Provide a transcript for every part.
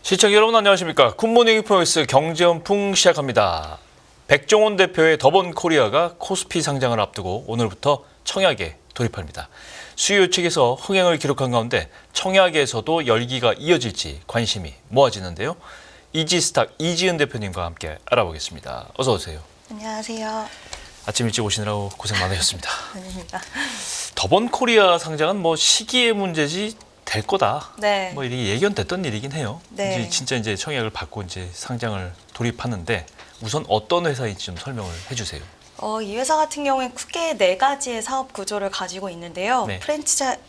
시청자 여러분 안녕하십니까. 굿모닝 인포메이스 경제연풍 시작합니다. 백종원 대표의 더본코리아가 코스피 상장을 앞두고 오늘부터 청약에 돌입합니다. 수요 측에서 흥행을 기록한 가운데 청약에서도 열기가 이어질지 관심이 모아지는데요. 이지스탁 이지은 대표님과 함께 알아보겠습니다. 어서 오세요. 안녕하세요. 아침 일찍 오시느라고 고생 많으셨습니다. 아닙니다. 더본코리아 상장은 뭐 시기의 문제지 될 거다. 네. 뭐 이게 예견됐던 일이긴 해요. 네. 이제 진짜 이제 청약을 받고 이제 상장을 돌입하는데 우선 어떤 회사인지 좀 설명을 해주세요. 이 회사 같은 경우에는 크게 4가지의 사업 구조를 가지고 있는데요. 네.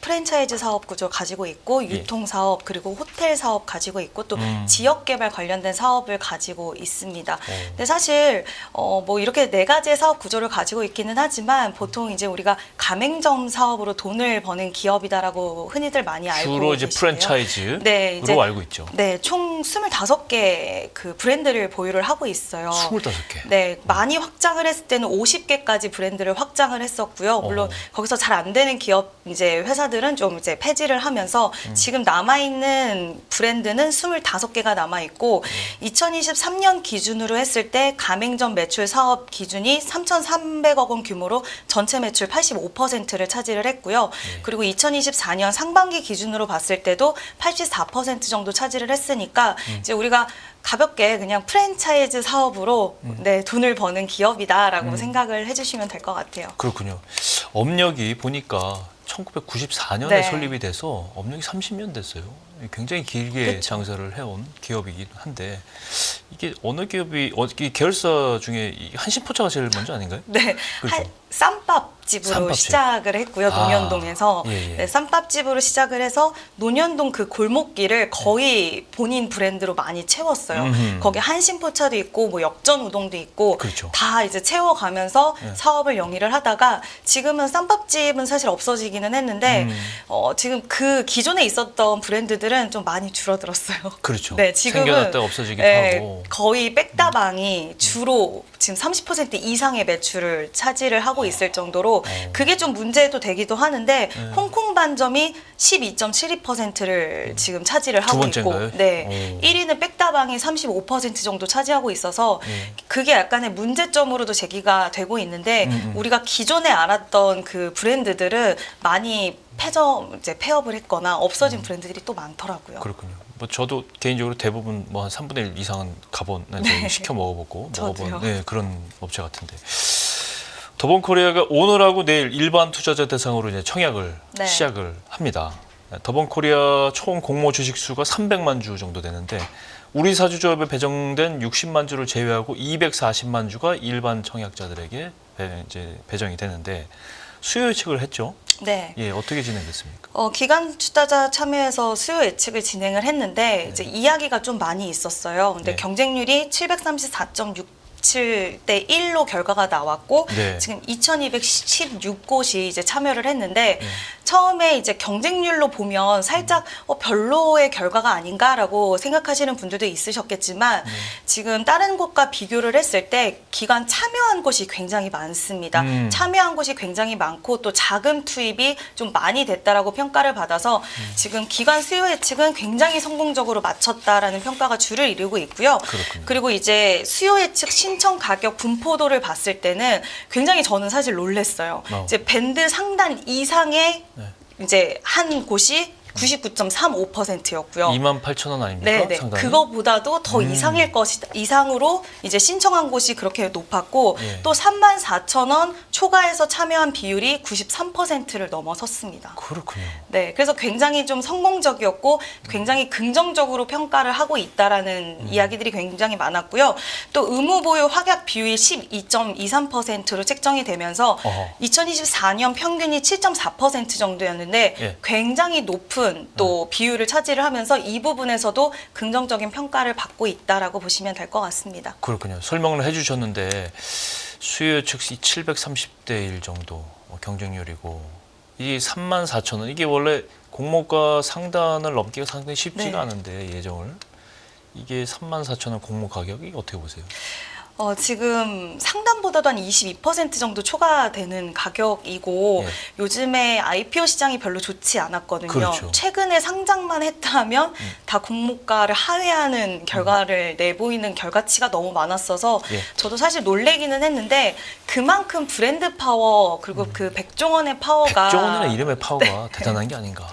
프랜차이즈 사업 구조 가지고 있고 유통 사업 그리고 호텔 사업 가지고 있고 또 지역 개발 관련된 사업을 가지고 있습니다. 근데 사실 뭐 이렇게 4가지의 사업 구조를 가지고 있기는 하지만 보통 이제 우리가 가맹점 사업으로 돈을 버는 기업이다라고 흔히들 많이 알고 주로 이제 계시대요. 프랜차이즈로 네, 이제 알고 있죠. 네, 총 25개 그 브랜드를 보유를 하고 있어요. 25개. 네, 많이 확장을 했을 때는 50개까지 브랜드를 확장을 했었고요. 물론 거기서 잘 안 되는 기업 이제 회사들은 좀 이제 폐지를 하면서 지금 남아 있는 브랜드는 25개가 남아 있고 2023년 기준으로 했을 때 가맹점 매출 사업 기준이 3,300억 원 규모로 전체 매출 85%를 차지를 했고요. 그리고 2024년 상반기 기준으로 봤을 때도 84% 정도 차지를 했으니까 이제 우리가 가볍게 그냥 프랜차이즈 사업으로 네, 돈을 버는 기업이다라고 생각을 해주시면 될 것 같아요. 그렇군요. 업력이 보니까 1994년에 네. 설립이 돼서 업력이 30년 됐어요. 굉장히 길게 그쵸. 장사를 해온 기업이긴 한데 이게 어느 기업이 이 계열사 중에 이 한신포차가 제일 먼저 아닌가요? 네, 그렇죠. 쌈밥집으로 쌈밥집. 시작을 했고요. 논현동에서 예, 예. 네, 쌈밥집으로 시작을 해서 논현동 그 골목길을 거의 본인 브랜드로 많이 채웠어요. 거기 한신포차도 있고 뭐 역전 우동도 있고 그렇죠. 다 이제 채워가면서 네. 사업을 영위를 하다가 지금은 쌈밥집은 사실 없어지기는 했는데 지금 그 기존에 있었던 브랜드들은 좀 많이 줄어들었어요. 그렇죠. 네, 지금은 생겨났다가 없어지기도 네, 하고. 거의 백다방이 주로 지금 30% 이상의 매출을 차지를 하고 있을 정도로 그게 좀 문제도 되기도 하는데 홍콩 반점이 12.72%를 지금 차지를 두 하고 번째인가요? 있고 네, 1위는 백다방이 35% 정도 차지하고 있어서 그게 약간의 문제점으로도 제기가 되고 있는데 우리가 기존에 알았던 그 브랜드들은 많이 이제 폐업을 했거나 없어진 브랜드들이 또 많더라고요. 그렇군요. 뭐 저도 개인적으로 대부분 뭐 한 3분의 1 이상은 가본 이제 시켜 먹어보고 저도요. 먹어본 네, 그런 업체 같은데. 더본코리아가 오늘하고 내일 일반 투자자 대상으로 이제 청약을 네. 시작을 합니다. 더본코리아 총 공모 주식 수가 300만 주 정도 되는데 우리 사주조합에 배정된 60만 주를 제외하고 240만 주가 일반 청약자들에게 이제 배정이 되는데 수요 예측을 했죠. 네. 예, 어떻게 진행됐습니까? 기관 투자자 참여해서 수요 예측을 진행을 했는데 이제 이야기가 좀 많이 있었어요. 근데 네. 경쟁률이 734.67대 1로 결과가 나왔고 네. 지금 2,216곳이 이제 참여를 했는데 처음에 이제 경쟁률로 보면 살짝 별로의 결과가 아닌가라고 생각하시는 분들도 있으셨겠지만 지금 다른 곳과 비교를 했을 때 기관 참여한 곳이 굉장히 많습니다. 참여한 곳이 굉장히 많고 또 자금 투입이 좀 많이 됐다라고 평가를 받아서 지금 기관 수요 예측은 굉장히 성공적으로 맞췄다라는 평가가 주를 이루고 있고요. 그렇군요. 그리고 이제 수요 예측 신청 가격 분포도를 봤을 때는 굉장히 저는 사실 놀랐어요. 이제 밴드 상단 이상의 이제 한 곳이 99.35%였고요. 28,000원 아닙니까? 네, 상당히? 그거보다도 더 이상일 것이다. 이상으로 이제 신청한 곳이 그렇게 높았고 예. 또 34,000원 초과해서 참여한 비율이 93%를 넘어섰습니다. 그렇군요. 네, 그래서 굉장히 좀 성공적이었고 굉장히 긍정적으로 평가를 하고 있다라는 이야기들이 굉장히 많았고요. 또 의무 보유 확약 비율이 12.23%로 책정이 되면서 어허. 2024년 평균이 7.4% 정도였는데 예. 굉장히 높은 또 비율을 차지를 하면서 이 부분에서도 긍정적인 평가를 받고 있다라고 보시면 될 것 같습니다. 그렇군요. 설명을 해주셨는데 수요 예측이 730대 1 정도 경쟁률이고 이 34,000원 이게 원래 공모가 상단을 넘기가 상당히 쉽지가 네. 않은데 예정을 이게 34,000원 공모 가격이 어떻게 보세요? 지금 상단보다도 한 22% 정도 초과되는 가격이고 예. 요즘에 IPO 시장이 별로 좋지 않았거든요. 그렇죠. 최근에 상장만 했다면 다 공모가를 하회하는 결과를 내보이는 결과치가 너무 많았어서 예. 저도 사실 놀래기는 했는데 그만큼 브랜드 파워 그리고 그 백종원의 파워가 백종원이라는 이름의 파워가 대단한 게 아닌가.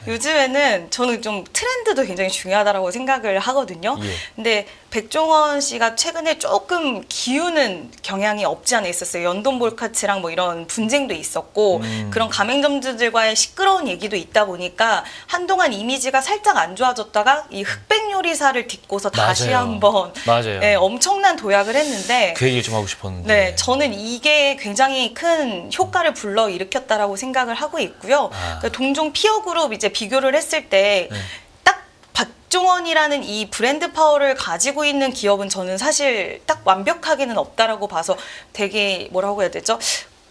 요즘에는 저는 좀 트렌드도 굉장히 중요하다고 생각을 하거든요. 예. 근데 백종원 씨가 최근에 조금 기우는 경향이 없지 않아 있었어요. 연돈볼카츠랑 뭐 이런 분쟁도 있었고 그런 가맹점주들과의 시끄러운 얘기도 있다 보니까 한동안 이미지가 살짝 안 좋아졌다가 이 흑백 요리사를 딛고서 다시 맞아요. 한번 맞아요. 네, 엄청난 도약을 했는데 그 얘기 좀 하고 싶었는데. 네, 저는 이게 굉장히 큰 효과를 불러일으켰다라고 생각을 하고 있고요. 그러니까 동종 피어 그룹 이제 비교를 했을 때 딱 박종원이라는 이 브랜드 파워를 가지고 있는 기업은 저는 사실 딱 완벽하게는 없다라고 봐서 되게 뭐라고 해야 되죠?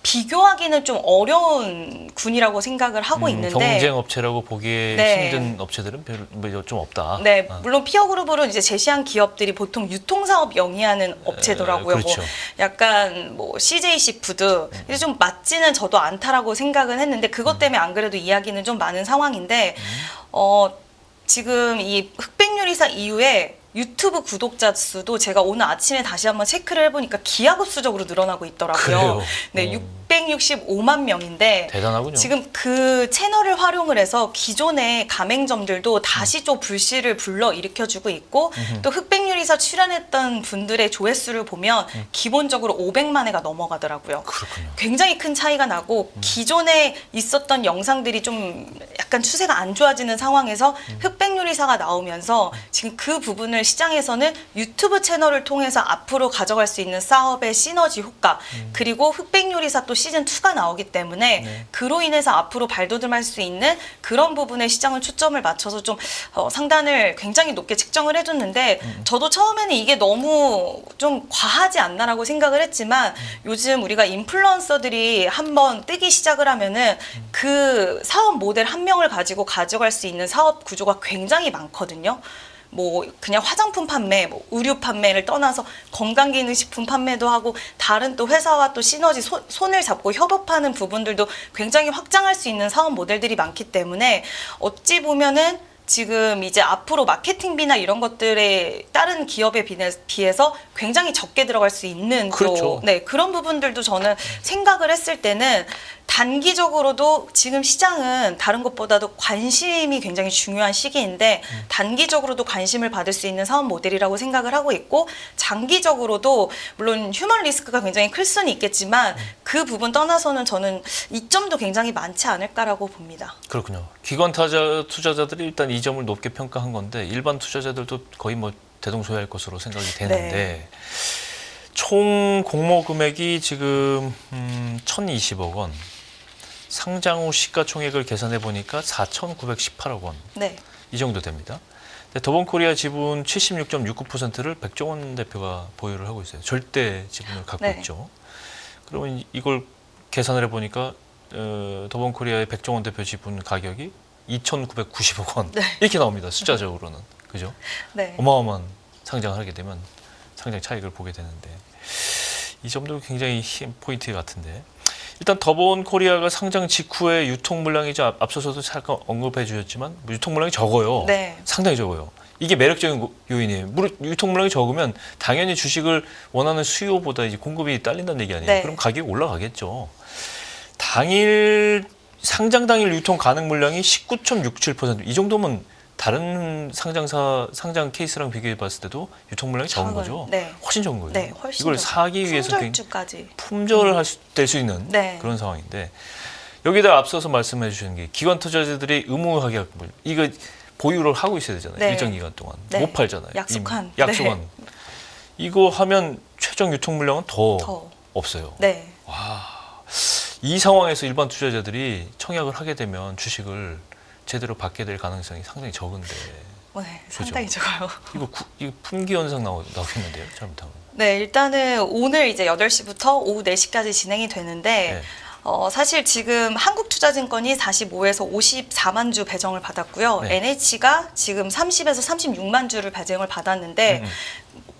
비교하기는 좀 어려운 군이라고 생각을 하고 있는데 경쟁 업체라고 보기에 네. 힘든 업체들은 별로 좀 없다. 네, 물론 피어 그룹으로 이제 제시한 기업들이 보통 유통사업 영위하는 업체더라고요. 그렇죠. 뭐 약간 뭐 CJC 푸드 이제 좀 맞지는 저도 않다라고 생각은 했는데 그것 때문에 안 그래도 이야기는 좀 많은 상황인데 지금 이 흑백 요리사 이후에 유튜브 구독자 수도 제가 오늘 아침에 다시 한번 체크를 해보니까 기하급수적으로 늘어나고 있더라고요. 그래요? 네, 665만 명인데 대단하군요. 지금 그 채널을 활용을 해서 기존의 가맹점들도 다시 좀 불씨를 불러 일으켜주고 있고 또 흑백 요리사 출연했던 분들의 조회수를 보면 기본적으로 500만 회가 넘어가더라고요. 그렇군요. 굉장히 큰 차이가 나고 기존에 있었던 영상들이 좀 약간 추세가 안 좋아지는 상황에서 흑백 요리사가 나오면서 지금 그 부분을 시장에서는 유튜브 채널을 통해서 앞으로 가져갈 수 있는 사업의 시너지 효과 그리고 흑백 요리사 또 시즌 2가 나오기 때문에 네. 그로 인해서 앞으로 발돋움할 수 있는 그런 부분에 시장을 초점을 맞춰서 좀 상단을 굉장히 높게 책정을 해줬는데 저도 처음에는 이게 너무 좀 과하지 않나라고 생각을 했지만 요즘 우리가 인플루언서들이 한번 뜨기 시작을 하면은 그 사업 모델 한 명을 가지고 가져갈 수 있는 사업 구조가 굉장히 많거든요. 뭐 그냥 화장품 판매, 뭐 의류 판매를 떠나서 건강기능식품 판매도 하고 다른 또 회사와 또 시너지 손을 잡고 협업하는 부분들도 굉장히 확장할 수 있는 사업 모델들이 많기 때문에 어찌 보면은 지금 이제 앞으로 마케팅비나 이런 것들에 다른 기업에 비해서 굉장히 적게 들어갈 수 있는 그렇죠. 또, 네, 그런 부분들도 저는 생각을 했을 때는 단기적으로도 지금 시장은 다른 것보다도 관심이 굉장히 중요한 시기인데 단기적으로도 관심을 받을 수 있는 사업 모델이라고 생각을 하고 있고 장기적으로도 물론 휴먼 리스크가 굉장히 클 수는 있겠지만 그 부분 떠나서는 저는 이점도 굉장히 많지 않을까라고 봅니다. 그렇군요. 기관 투자자들이 일단 이 점을 높게 평가한 건데 일반 투자자들도 거의 뭐 대동소이할 것으로 생각이 되는데 네. 총 공모 금액이 지금 1,020억 원. 상장 후 시가총액을 계산해 보니까 4,918억 원. 네. 이 정도 됩니다. 더본코리아 지분 76.69%를 백종원 대표가 보유를 하고 있어요. 절대 지분을 갖고 네. 있죠. 그러면 이걸 계산을 해보니까 더본코리아의 백종원 대표 지분 가격이 2,990억 원 네. 이렇게 나옵니다. 숫자적으로는. 그죠? 네. 어마어마한 상장을 하게 되면 상장 차익을 보게 되는데 이 점도 굉장히 힘 포인트 같은데 일단 더본코리아가 상장 직후에 유통 물량이 좀 앞서서도 잠깐 언급해 주셨지만 유통 물량이 적어요. 네. 상당히 적어요. 이게 매력적인 요인이에요. 유통 물량이 적으면 당연히 주식을 원하는 수요보다 이제 공급이 딸린다는 얘기 아니에요. 네. 그럼 그럼 가격이 올라가겠죠. 당일 상장 당일 유통 가능 물량이 19.67%. 이 정도면 다른 상장 케이스랑 비교해 봤을 때도 유통 물량이 적은 거죠. 네. 훨씬 적은 거죠. 네, 훨씬 이걸 적어요. 사기 위해서 품절주까지. 품절을 될 수 있는 네. 그런 상황인데 여기다 앞서서 말씀해 주신 게 기관 투자자들이 의무하게 이거 보유를 하고 있어야 되잖아요. 네. 일정 기간 동안 네. 못 팔잖아요. 약속한. 약속한. 네. 이거 하면 최종 유통 물량은 더 더. 없어요. 네. 이 상황에서 일반 투자자들이 청약을 하게 되면 주식을 제대로 받게 될 가능성이 상당히 적은데 네, 상당히 적어요. 이거 품귀 현상 나오겠는데요, 잘못하면. 네, 일단은 오늘 이제 8시부터 오후 4시까지 진행이 되는데 네. 사실 지금 한국투자증권이 45에서 54만 주 배정을 받았고요. 네. NH가 지금 30에서 36만 주를 배정을 받았는데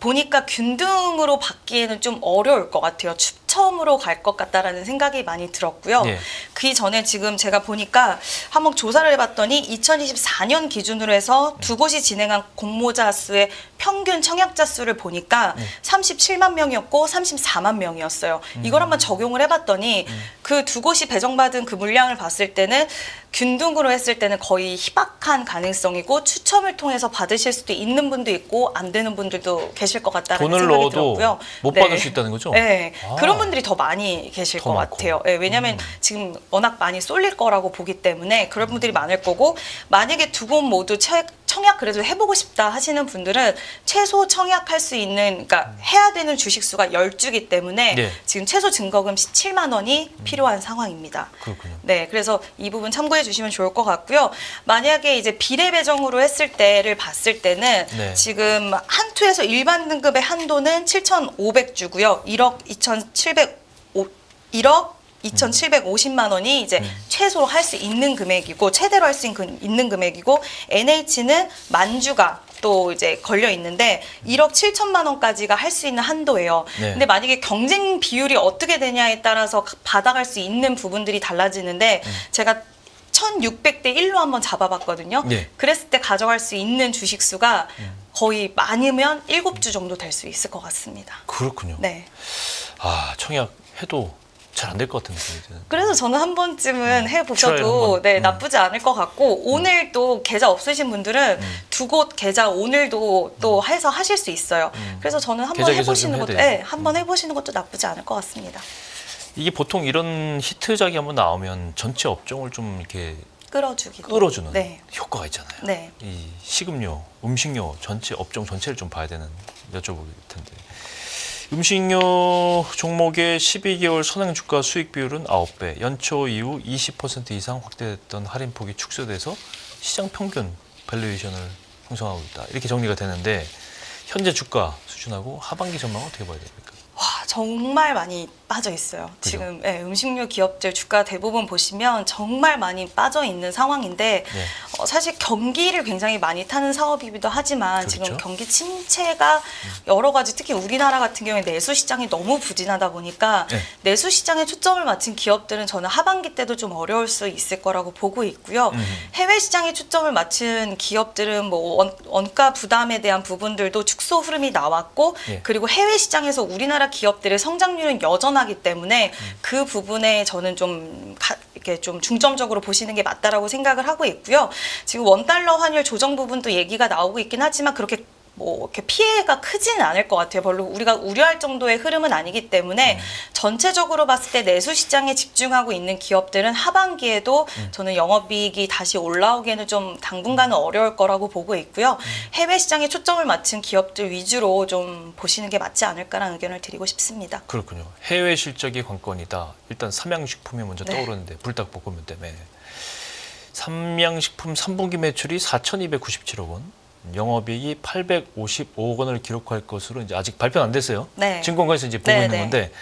보니까 균등으로 받기에는 좀 어려울 것 같아요. 추첨으로 갈 것 같다라는 생각이 많이 들었고요. 예. 그 전에 지금 제가 보니까 한번 조사를 해봤더니 2024년 기준으로 해서 두 곳이 진행한 공모자 수의 평균 청약자 수를 보니까 37만 명이었고 34만 명이었어요. 이걸 한번 적용을 해봤더니 그 두 곳이 배정받은 그 물량을 봤을 때는 균등으로 했을 때는 거의 희박한 가능성이고 추첨을 통해서 받으실 수도 있는 분도 있고 안 되는 분들도 계실 것 같다는 돈을 생각이 넣어도 들었고요. 못 받을 수 있다는 거죠? 네, 아. 그런 분들이 더 많이 계실 더 것 많고. 같아요. 네, 왜냐하면 지금 워낙 많이 쏠릴 거라고 보기 때문에 그런 분들이 많을 거고 만약에 두 곳 모두 청약 그래도 해보고 싶다 하시는 분들은 최소 청약할 수 있는 그러니까 해야 되는 주식 수가 10주기 때문에 네. 지금 최소 증거금 17만 원이 필요한 상황입니다. 그렇군요. 네, 그래서 이 부분 참고해 주시면 좋을 것 같고요. 만약에 이제 비례 배정으로 했을 때를 봤을 때는 네. 지금 한 투에서 일반 등급의 한도는 7,500주고요. 1억 2,750만 원이 이제 최소로 할 수 있는 금액이고 최대로 할 수 있는 금액이고 NH는 만주가 또 이제 걸려 있는데 1억 7천만 원까지가 할 수 있는 한도예요. 네. 근데 만약에 경쟁 비율이 어떻게 되냐에 따라서 받아갈 수 있는 부분들이 달라지는데 제가 1,600대 1로 한번 잡아봤거든요. 네. 그랬을 때 가져갈 수 있는 주식 수가 거의 많으면 7주 정도 될 수 있을 것 같습니다. 그렇군요. 네. 아, 청약해도 잘 안 될 것 같은 느낌이 드는. 그래서 저는 한 번쯤은 트라이를 해보셔도 한번. 네, 나쁘지 않을 것 같고 오늘 또 계좌 없으신 분들은 두 곳 계좌 오늘도 또 해서 하실 수 있어요. 그래서 저는 한번 계좌 개설 해보시는 좀 것도 해야 돼요. 네, 한번 해보시는 것도 나쁘지 않을 것 같습니다. 이게 보통 이런 히트작이 한번 나오면 전체 업종을 좀 이렇게 끌어주기도. 끌어주는 네. 효과가 있잖아요. 네. 이 식음료, 음식료 전체 업종 전체를 좀 봐야 되는 여쭤볼 텐데. 음식료 종목의 12개월 선행주가 수익 비율은 9배, 연초 이후 20% 이상 확대됐던 할인폭이 축소돼서 시장 평균 밸류에이션을 형성하고 있다. 이렇게 정리가 되는데 현재 주가 수준하고 하반기 전망은 어떻게 봐야 됩니까? 와, 정말 많이 빠져 있어요. 그죠? 지금 네, 음식료 기업들 주가 대부분 보시면 정말 많이 빠져 있는 상황인데 네. 사실 경기를 굉장히 많이 타는 사업이기도 하지만 그렇죠. 지금 경기 침체가 여러 가지 특히 우리나라 같은 경우에 내수 시장이 너무 부진하다 보니까 네. 내수 시장에 초점을 맞춘 기업들은 저는 하반기 때도 좀 어려울 수 있을 거라고 보고 있고요. 해외 시장에 초점을 맞춘 기업들은 뭐 원가 부담에 대한 부분들도 축소 흐름이 나왔고 예. 그리고 해외 시장에서 우리나라 기업들의 성장률은 여전하기 때문에 그 부분에 저는 좀 이렇게 좀 중점적으로 보시는 게 맞다라고 생각을 하고 있고요. 지금 원달러 환율 조정 부분도 얘기가 나오고 있긴 하지만 그렇게 뭐 이렇게 피해가 크지는 않을 것 같아요. 별로 우리가 우려할 정도의 흐름은 아니기 때문에 전체적으로 봤을 때 내수 시장에 집중하고 있는 기업들은 하반기에도 저는 영업이익이 다시 올라오기에는 좀 당분간은 어려울 거라고 보고 있고요. 해외 시장에 초점을 맞춘 기업들 위주로 좀 보시는 게 맞지 않을까라는 의견을 드리고 싶습니다. 그렇군요. 해외 실적이 관건이다. 일단 삼양식품이 먼저 네. 떠오르는데 불닭볶음면 때문에 삼양식품 3분기 매출이 4,297억 원, 영업이익이 855억 원을 기록할 것으로 이제 아직 발표는 안 됐어요. 네. 증권가에서 이제 보고 네, 있는 네. 건데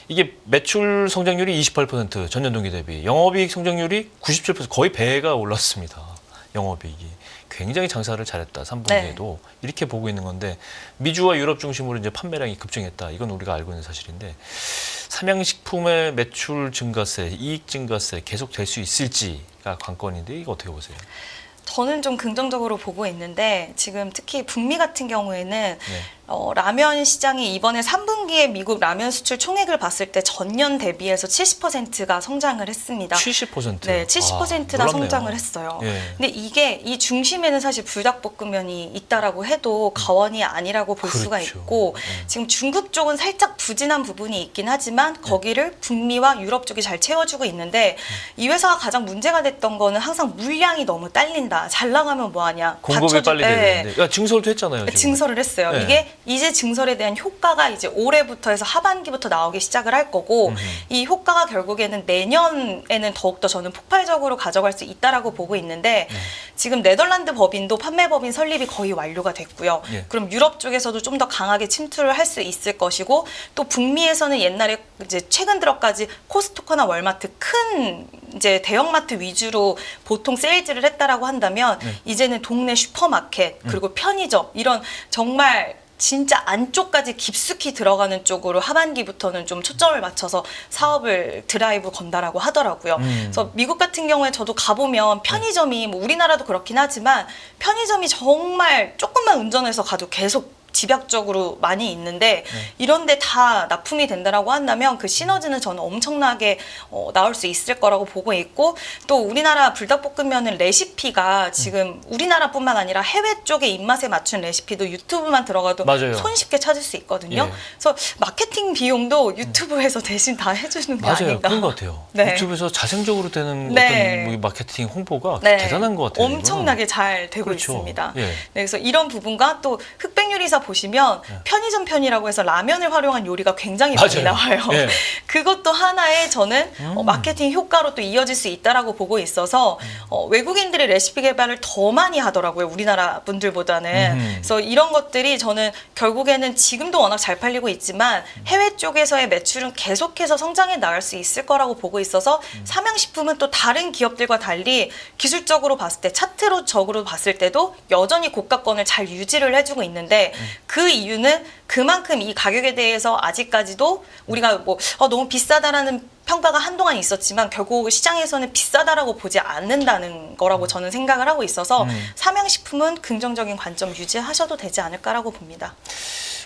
이게 매출 성장률이 28% 전년 동기 대비, 영업이익 성장률이 97% 거의 배가 올랐습니다. 영업이익이 굉장히 장사를 잘했다. 3분기에도 이렇게 보고 있는 건데 미주와 유럽 중심으로 이제 판매량이 급증했다. 이건 우리가 알고 있는 사실인데 삼양식품의 매출 증가세, 이익 증가세 계속 될 수 있을지가 관건인데 이거 어떻게 보세요? 저는 좀 긍정적으로 보고 있는데 지금 특히 북미 같은 경우에는 네. 라면 시장이 이번에 3분기에 미국 라면 수출 총액을 봤을 때 전년 대비해서 70%가 성장을 했습니다. 70%? 네, 70%나 놀랍네요. 성장을 했어요. 예. 근데 이게 이 중심에는 사실 불닭볶음면이 있다라고 해도 과언이 아니라고 볼 수가 그렇죠. 있고 지금 중국 쪽은 살짝 부진한 부분이 있긴 하지만 거기를 북미와 유럽 쪽이 잘 채워주고 있는데 이 회사가 가장 문제가 됐던 거는 항상 물량이 너무 딸린다. 잘 나가면 뭐하냐. 공급이 빨리 네. 되는데 야, 증설도 했잖아요. 지금. 증설을 했어요. 네. 이게 이제 증설에 대한 효과가 이제 올해부터 해서 하반기부터 나오기 시작을 할 거고 이 효과가 결국에는 내년에는 더욱더 저는 폭발적으로 가져갈 수 있다라고 보고 있는데 지금 네덜란드 법인도 판매 법인 설립이 거의 완료가 됐고요. 예. 그럼 유럽 쪽에서도 좀 더 강하게 침투를 할 수 있을 것이고 또 북미에서는 옛날에 이제 최근 들어까지 코스트코나 월마트 큰 이제 대형마트 위주로 보통 세일즈를 했다라고 한다면 이제는 동네 슈퍼마켓 그리고 편의점 이런 정말 진짜 안쪽까지 깊숙이 들어가는 쪽으로 하반기부터는 좀 초점을 맞춰서 사업을 드라이브 건다라고 하더라고요. 그래서 미국 같은 경우에 저도 가보면 편의점이 뭐 우리나라도 그렇긴 하지만 편의점이 정말 조금만 운전해서 가도 계속 집약적으로 많이 있는데 이런데 다 납품이 된다라고 한다면 그 시너지는 저는 엄청나게 나올 수 있을 거라고 보고 있고, 또 우리나라 불닭볶음면은 레시피가 지금 우리나라뿐만 아니라 해외 쪽의 입맛에 맞춘 레시피도 유튜브만 들어가도 맞아요. 손쉽게 찾을 수 있거든요. 예. 그래서 마케팅 비용도 유튜브에서 대신 다 해주는 게 맞아요. 아닌가. 그런 것 같아요. 네. 유튜브에서 자생적으로 되는 네. 어떤 뭐 마케팅 홍보가 네. 대단한 것 같아요. 엄청나게 잘 되고 그렇죠. 있습니다. 예. 네, 그래서 이런 부분과 또 흑백요리사 보시면 편의점 편이라고 해서 라면을 활용한 요리가 굉장히 많이 맞아요. 나와요. 예. 그것도 하나의 저는 마케팅 효과로 또 이어질 수 있다라고 보고 있어서 외국인들이 레시피 개발을 더 많이 하더라고요. 우리나라 분들보다는. 그래서 이런 것들이 저는 결국에는 지금도 워낙 잘 팔리고 있지만 해외 쪽에서의 매출은 계속해서 성장해 나갈 수 있을 거라고 보고 있어서 삼양식품은 또 다른 기업들과 달리 기술적으로 봤을 때 차트적으로 봤을 때도 여전히 고가권을 잘 유지를 해주고 있는데 그 이유는 그만큼 이 가격에 대해서 아직까지도 우리가 뭐 너무 비싸다라는 평가가 한동안 있었지만 결국 시장에서는 비싸다라고 보지 않는다는 거라고 저는 생각을 하고 있어서 삼양식품은 긍정적인 관점 유지하셔도 되지 않을까라고 봅니다.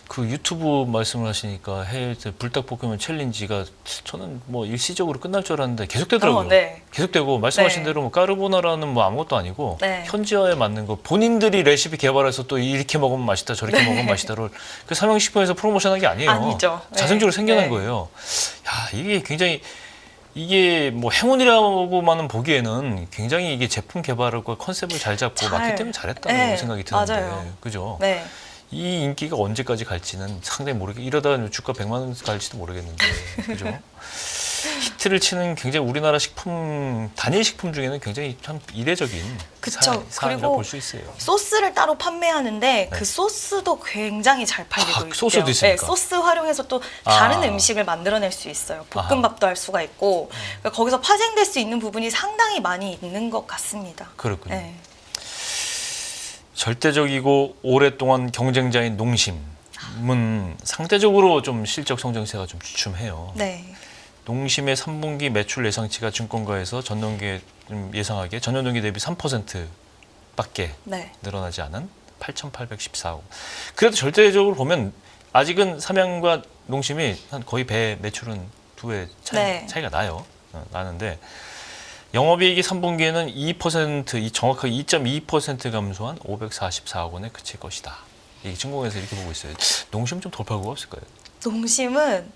그 유튜브 말씀을 하시니까 해외 불닭볶음면 챌린지가 저는 뭐 일시적으로 끝날 줄 알았는데 계속되더라고요. 네. 계속되고 말씀하신 네. 대로 뭐 까르보나라는 뭐 아무것도 아니고 네. 현지화에 맞는 거 본인들이 레시피 개발해서 또 이렇게 먹으면 맛있다 저렇게 네. 먹으면 맛있다를 그 삼양식품에서 프로모션한 게 아니에요. 아니죠. 네. 자생적으로 생겨난 네. 거예요. 야 이게 굉장히 이게 뭐 행운이라고만은 보기에는 굉장히 이게 제품 개발과 컨셉을 잘 잡고 마케팅을 잘했다는 네. 생각이 드는데 맞아요. 그죠? 네. 이 인기가 언제까지 갈지는 상당히 이러다 주가 100만 원 갈지도 모르겠는데 그죠? 히트를 치는 굉장히 우리나라 식품 단일 식품 중에는 굉장히 참 이례적인 그쵸. 사안이라 그리고 볼 수 있어요. 소스를 따로 판매하는데 네. 그 소스도 굉장히 잘 팔리고 있대요. 소스도 있습니까? 네, 소스 활용해서 또 다른 아. 음식을 만들어낼 수 있어요. 볶음밥도 할 수가 있고 그러니까 거기서 파생될 수 있는 부분이 상당히 많이 있는 것 같습니다. 그렇군요. 네. 절대적이고 오랫동안 경쟁자인 농심은 상대적으로 좀 실적 성장세가 좀 주춤해요. 네. 농심의 3분기 매출 예상치가 증권가에서 전년도에 예상하기에 전년동기 대비 3%밖에 네. 늘어나지 않은 8,814억. 그래도 절대적으로 보면 아직은 삼양과 농심이 한 거의 배 매출은 두 배 네. 차이가 나요. 나는데 영업이익이 3분기에는 2%, 정확하게 2.2% 감소한 544억 원에 그칠 것이다. 이 증권에서 이렇게 보고 있어요. 농심 좀 돌파구가 없을까요? 농심은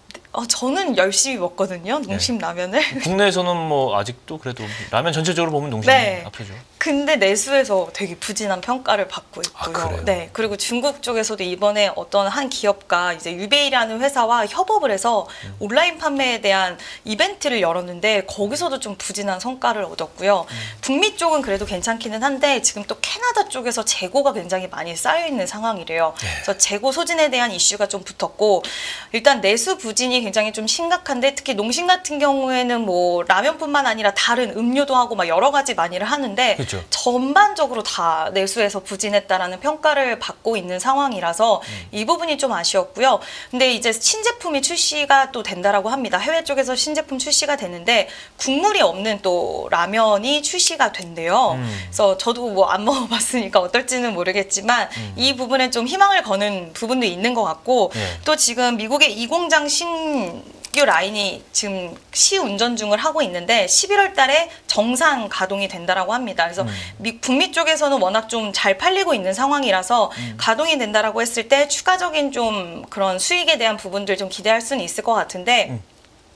저는 열심히 먹거든요. 농심 라면을. 국내에서는 뭐 아직도 그래도 라면 전체적으로 보면 농심이 네. 앞서죠. 근데 내수에서 되게 부진한 평가를 받고 있고요. 그래요? 네. 그리고 중국 쪽에서도 이번에 어떤 한 기업가 이제 유베이라는 회사와 협업을 해서 온라인 판매에 대한 이벤트를 열었는데 거기서도 좀 부진한 성과를 얻었고요. 북미 쪽은 그래도 괜찮기는 한데 지금 또 캐나다 쪽에서 재고가 굉장히 많이 쌓여 있는 상황이래요. 그래서 재고 소진에 대한 이슈가 좀 붙었고 일단 내수 부진이 굉장히 좀 심각한데 특히 농심 같은 경우에는 뭐 라면뿐만 아니라 다른 음료도 하고 막 여러 가지 많이를 하는데 그렇죠. 전반적으로 다 내수에서 부진했다라는 평가를 받고 있는 상황이라서 이 부분이 좀 아쉬웠고요. 근데 이제 신제품이 출시가 또 된다라고 합니다. 해외 쪽에서 신제품 출시가 되는데 국물이 없는 또 라면이 출시가 된대요. 그래서 저도 뭐 안 먹어봤으니까 어떨지는 모르겠지만 이 부분에 좀 희망을 거는 부분도 있는 것 같고 네. 또 지금 미국의 이 공장 신규 라인이 지금 시운전 중을 하고 있는데 11월 달에 정상 가동이 된다라고 합니다. 그래서 북미 쪽에서는 워낙 좀 잘 팔리고 있는 상황이라서 가동이 된다라고 했을 때 추가적인 좀 그런 수익에 대한 부분들 좀 기대할 수는 있을 것 같은데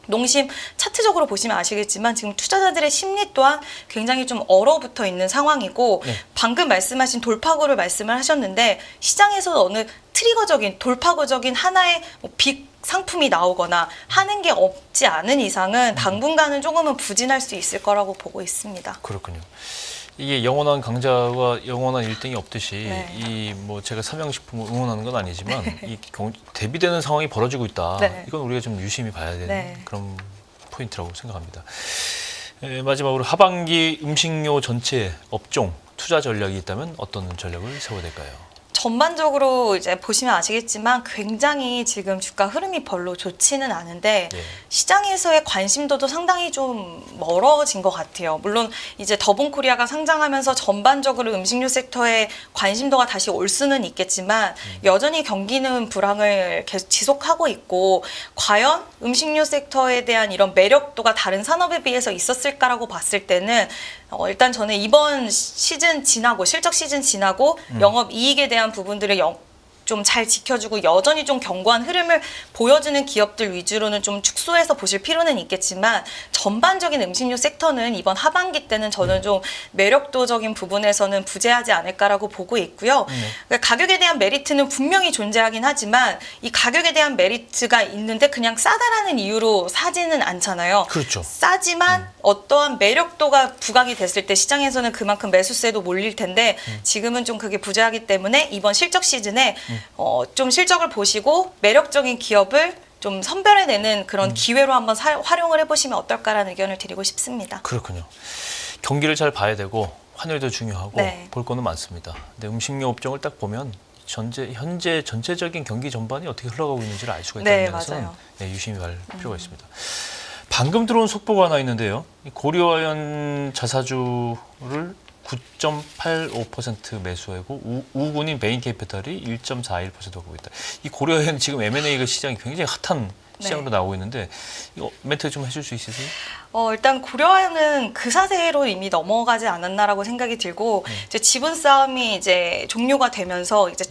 농심 차트적으로 보시면 아시겠지만 지금 투자자들의 심리 또한 굉장히 좀 얼어붙어 있는 상황이고 네. 방금 말씀하신 돌파구를 말씀을 하셨는데 시장에서 어느 트리거적인 돌파구적인 하나의 빅 상품이 나오거나 하는 게 없지 않은 이상은 당분간은 조금은 부진할 수 있을 거라고 보고 있습니다. 그렇군요. 이게 영원한 강자와 영원한 1등이 없듯이 네. 이 뭐 제가 삼양식품을 응원하는 건 아니지만 이 대비되는 상황이 벌어지고 있다. 네. 이건 우리가 좀 유심히 봐야 되는 네. 그런 포인트라고 생각합니다. 마지막으로 하반기 음식료 전체 업종 투자 전략이 있다면 어떤 전략을 세워야 될까요? 전반적으로 이제 보시면 아시겠지만 굉장히 지금 주가 흐름이 별로 좋지는 않은데 예. 시장에서의 관심도도 상당히 좀 멀어진 것 같아요. 물론 이제 더본코리아가 상장하면서 전반적으로 음식료 섹터에 관심도가 다시 올 수는 있겠지만 여전히 경기는 불황을 계속 지속하고 있고 과연 음식료 섹터에 대한 이런 매력도가 다른 산업에 비해서 있었을까라고 봤을 때는 일단 저는 이번 시즌 지나고 실적 시즌 지나고 영업 이익에 대한 부분들을 좀 잘 지켜주고 여전히 좀 견고한 흐름을 보여주는 기업들 위주로는 좀 축소해서 보실 필요는 있겠지만 전반적인 음식료 섹터는 이번 하반기 때는 저는 좀 매력도적인 부분에서는 부재하지 않을까라고 보고 있고요. 그러니까 가격에 대한 메리트는 분명히 존재하긴 하지만 이 가격에 대한 메리트가 있는데 그냥 싸다라는 이유로 사지는 않잖아요. 그렇죠. 싸지만 어떠한 매력도가 부각이 됐을 때 시장에서는 그만큼 매수세도 몰릴 텐데 지금은 좀 그게 부재하기 때문에 이번 실적 시즌에 좀 실적을 보시고 매력적인 기업을 좀 선별해내는 그런 기회로 한번 활용을 해보시면 어떨까라는 의견을 드리고 싶습니다. 그렇군요. 경기를 잘 봐야 되고 환율도 중요하고 네. 볼 거는 많습니다. 근데 음식료 업종을 딱 보면 현재 전체적인 경기 전반이 어떻게 흘러가고 있는지를 알 수가 있다는 네, 면에서는 맞아요. 유심히 갈 필요가 있습니다. 방금 들어온 속보가 하나 있는데요. 이 고려아연 자사주를 9.85% 매수하고 우군인 베인캐피탈이 1.41% 하고 있다. 이 고려아연 지금 M&A가 시장이 굉장히 핫한 시장으로 나오고 있는데 이거 멘트 좀 해줄 수 있으세요? 일단 고려아연은 그 사세로 이미 넘어가지 않았나라고 생각이 들고 이제 지분 싸움이 이제 종료가 되면서 이제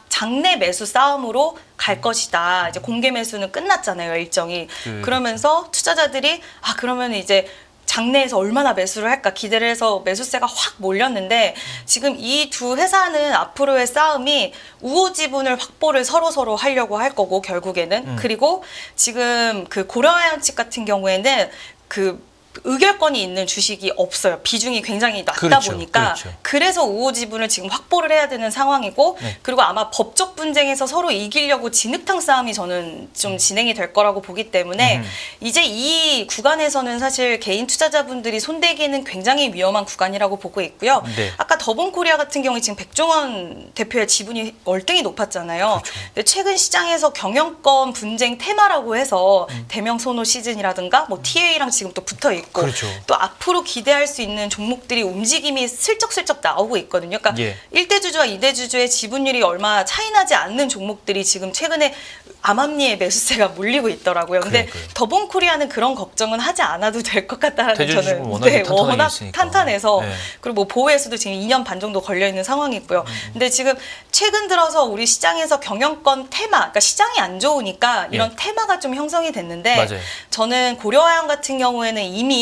장내 매수 싸움으로 갈 것이다. 이제 공개 매수는 끝났잖아요, 일정이. 그러면서 투자자들이 그러면 이제 장내에서 얼마나 매수를 할까 기대를 해서 매수세가 확 몰렸는데 지금 이 두 회사는 앞으로의 싸움이 우호 지분을 확보를 서로 하려고 할 거고 결국에는 그리고 지금 그 고려아연 측 같은 경우에는 그 의결권이 있는 주식이 없어요. 비중이 굉장히 낮다 그렇죠, 보니까 그렇죠. 그래서 우호 지분을 지금 확보를 해야 되는 상황이고 그리고 아마 법적 분쟁에서 서로 이기려고 진흙탕 싸움이 저는 좀 진행이 될 거라고 보기 때문에 이제 이 구간에서는 사실 개인 투자자분들이 손대기는 굉장히 위험한 구간이라고 보고 있고요. 네. 아까 더본코리아 같은 경우에 지금 백종원 대표의 지분이 월등히 높았잖아요. 그렇죠. 근데 최근 시장에서 경영권 분쟁 테마라고 해서 대명 선호 시즌이라든가 뭐 TA랑 지금 또 붙어 있고 그렇죠. 또 앞으로 기대할 수 있는 종목들이 움직임이 슬쩍슬쩍 나오고 있거든요. 그러니까 예. 1대 주주와 2대 주주의 지분율이 얼마 차이 나지 않는 종목들이 지금 최근에 암암리에 매수세가 몰리고 있더라고요. 근데 그러니까요. 더본코리아는 그런 걱정은 하지 않아도 될 것 같다라는 대주주는 저는 워낙 있으니까. 탄탄해서 네. 그리고 뭐 보호에서도 지금 2년 반 정도 걸려 있는 상황이고요. 근데 지금 최근 들어서 우리 시장에서 경영권 테마, 그러니까 시장이 안 좋으니까 이런 테마가 좀 형성이 됐는데 맞아요. 저는 고려아연 같은 경우에는 이미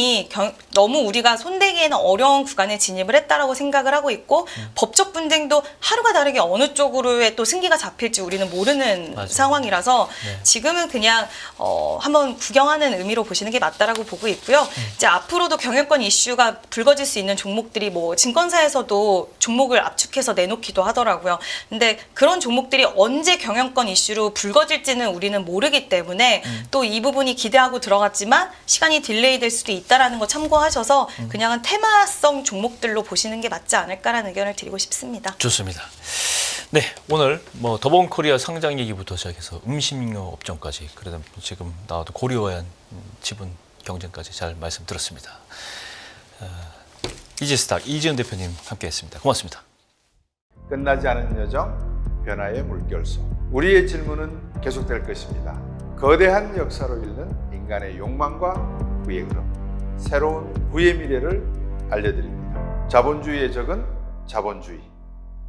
너무 우리가 손대기에는 어려운 구간에 진입을 했다라고 생각을 하고 있고 법적 분쟁도 하루가 다르게 어느 쪽으로의 또 승기가 잡힐지 우리는 모르는 맞아요. 상황이라서 지금은 그냥 한번 구경하는 의미로 보시는 게 맞다라고 보고 있고요. 이제 앞으로도 경영권 이슈가 불거질 수 있는 종목들이 뭐 증권사에서도 종목을 압축해서 내놓기도 하더라고요. 근데 그런 종목들이 언제 경영권 이슈로 불거질지는 우리는 모르기 때문에 또 이 부분이 기대하고 들어갔지만 시간이 딜레이 될 수도 있다라는 거 참고하셔서 그냥은 테마성 종목들로 보시는 게 맞지 않을까라는 의견을 드리고 싶습니다. 좋습니다. 네, 오늘 뭐 더본코리아 상장 얘기부터 시작해서 음식료 업종까지 그러다 지금 나와도 고려아연 지분 경쟁까지 잘 말씀 들었습니다. 이지스탁 이지은 대표님 함께했습니다. 고맙습니다. 끝나지 않은 여정, 변화의 물결소. 우리의 질문은 계속될 것입니다. 거대한 역사로 읽는 인간의 욕망과 부의 흐름. 새로운 부의 미래를 알려드립니다. 자본주의의 적은 자본주의.